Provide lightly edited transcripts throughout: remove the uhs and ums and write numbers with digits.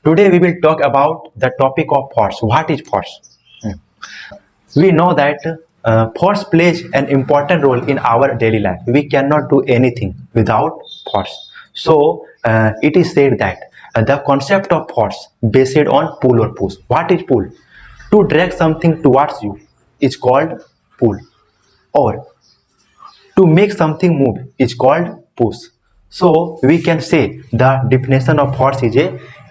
Today we will talk about the topic of force. What is force? We know that force plays an important role in our daily life. We cannot do anything without force. So it is said that the concept of force based on pull or push. What is pull? To drag something towards you is called pull, or to make something move is called push. So we can say the definition of force is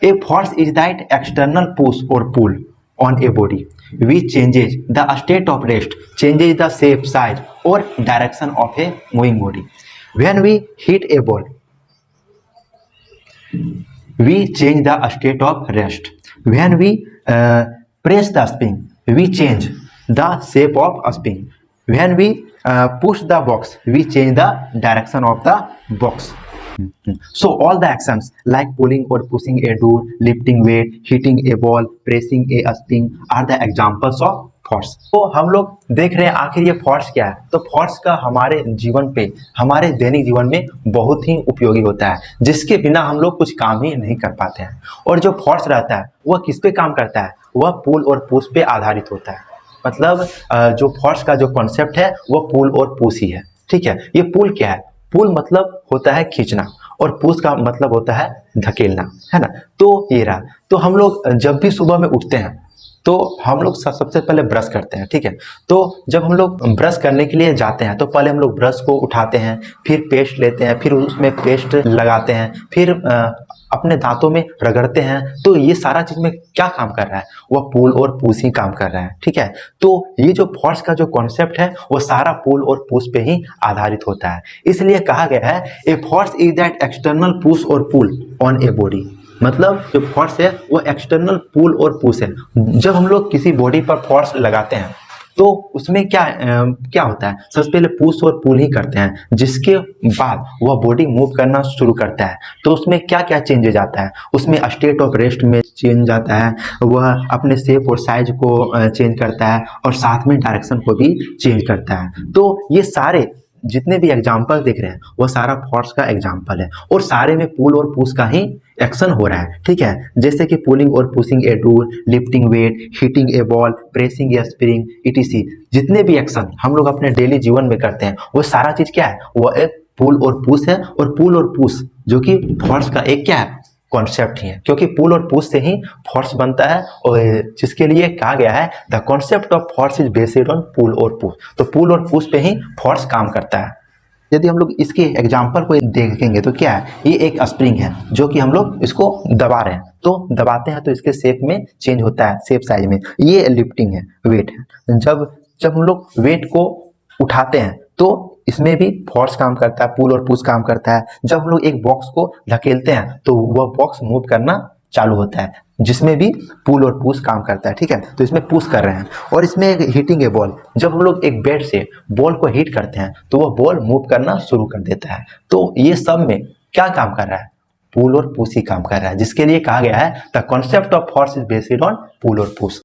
a force is that external push or pull on a body which changes the state of rest, changes the shape, size or direction of a moving body. When we hit a ball, we change the state of rest. When we press the spring, we change the shape of a spring. When we push the box, we change the direction of the box. So all the actions like pulling or pushing a door, lifting weight, hitting a ball, pressing a spring are the examples of force. तो हम लोग देख रहे हैं आखिर ये force क्या है। तो फोर्स का हमारे जीवन पे, हमारे दैनिक जीवन में बहुत ही उपयोगी होता है, जिसके बिना हम लोग कुछ काम ही नहीं कर पाते हैं। और जो फोर्स रहता है वह किस पे काम करता है? वह पुल और पुश पे आधारित होता है। मतलब जो फोर्स का जो कॉन्सेप्ट है वह पुल और पुश ही है। ठीक है, ये पुल क्या है? पुल मतलब होता है खींचना और पुश का मतलब होता है धकेलना, है ना। तो ये रहा। तो हम लोग जब भी सुबह में उठते हैं तो हम लोग सबसे पहले ब्रश करते हैं। ठीक है, तो जब हम लोग ब्रश करने के लिए जाते हैं तो पहले हम लोग ब्रश को उठाते हैं, फिर पेस्ट लेते हैं, फिर उसमें पेस्ट लगाते हैं, फिर अपने दांतों में रगड़ते हैं। तो ये सारा चीज में क्या काम कर रहा है? वह पुल और पुश ही काम कर रहा है। ठीक है, तो ये जो फोर्स का जो कॉन्सेप्ट है वो सारा पुल और पुश पे ही आधारित होता है। इसलिए कहा गया है a force is that external push और पुल ऑन ए बॉडी। मतलब जो फोर्स है वो एक्सटर्नल पुल और पुश है। जब हम लोग किसी बॉडी पर फोर्स लगाते हैं तो उसमें क्या होता है? सबसे पहले पुश और पुल ही करते हैं, जिसके बाद वह बॉडी मूव करना शुरू करता है। तो उसमें क्या क्या चेंजेज आता है? उसमें स्टेट ऑफ रेस्ट में चेंज आता है, वह अपने शेप और साइज को चेंज करता है और साथ में डायरेक्शन को भी चेंज करता है। तो ये सारे जितने भी एग्जाम्पल देख रहे हैं वो सारा फोर्स का एग्जाम्पल है और सारे में पुल और पुश का ही एक्शन हो रहा है। ठीक है, जैसे कि पुलिंग और pushing a door, lifting weight, hitting a ball, pressing a spring etc। जितने भी एक्शन हम लोग अपने डेली जीवन में करते हैं वो सारा चीज क्या है? वो एक पुल और पुश है। और पुल और पुश जो कि फोर्स का एक क्या है? कॉन्सेप्ट ही है, क्योंकि पुल और पुश से ही फोर्स बनता है। और जिसके लिए कहा गया है the concept of force is based on pull और पुश। तो पुल और पुश पे ही फोर्स काम करता है। यदि हम लोग इसके एग्जाम्पल को देखेंगे तो क्या है? ये एक स्प्रिंग है जो कि हम लोग इसको दबा रहे हैं, तो दबाते हैं तो इसके शेप में चेंज होता है, शेप साइज में। ये लिफ्टिंग है, वेट है। जब हम लोग वेट को उठाते हैं तो इसमें भी फोर्स काम करता है, पुल और पुश काम करता है। जब हम लोग एक बॉक्स को धकेलते हैं तो वह बॉक्स मूव करना चालू होता है, जिसमें भी पुल और पुश काम करता है। ठीक है, तो इसमें पुश कर रहे हैं। और इसमें एक हिटिंग ए बॉल, जब हम लोग एक बैट से बॉल को हिट करते हैं तो वह बॉल मूव करना शुरू कर देता है। तो ये सब में क्या काम कर रहा है? पुल और पुश ही काम कर रहा है, जिसके लिए कहा गया है the concept of force is based on pull और पुश।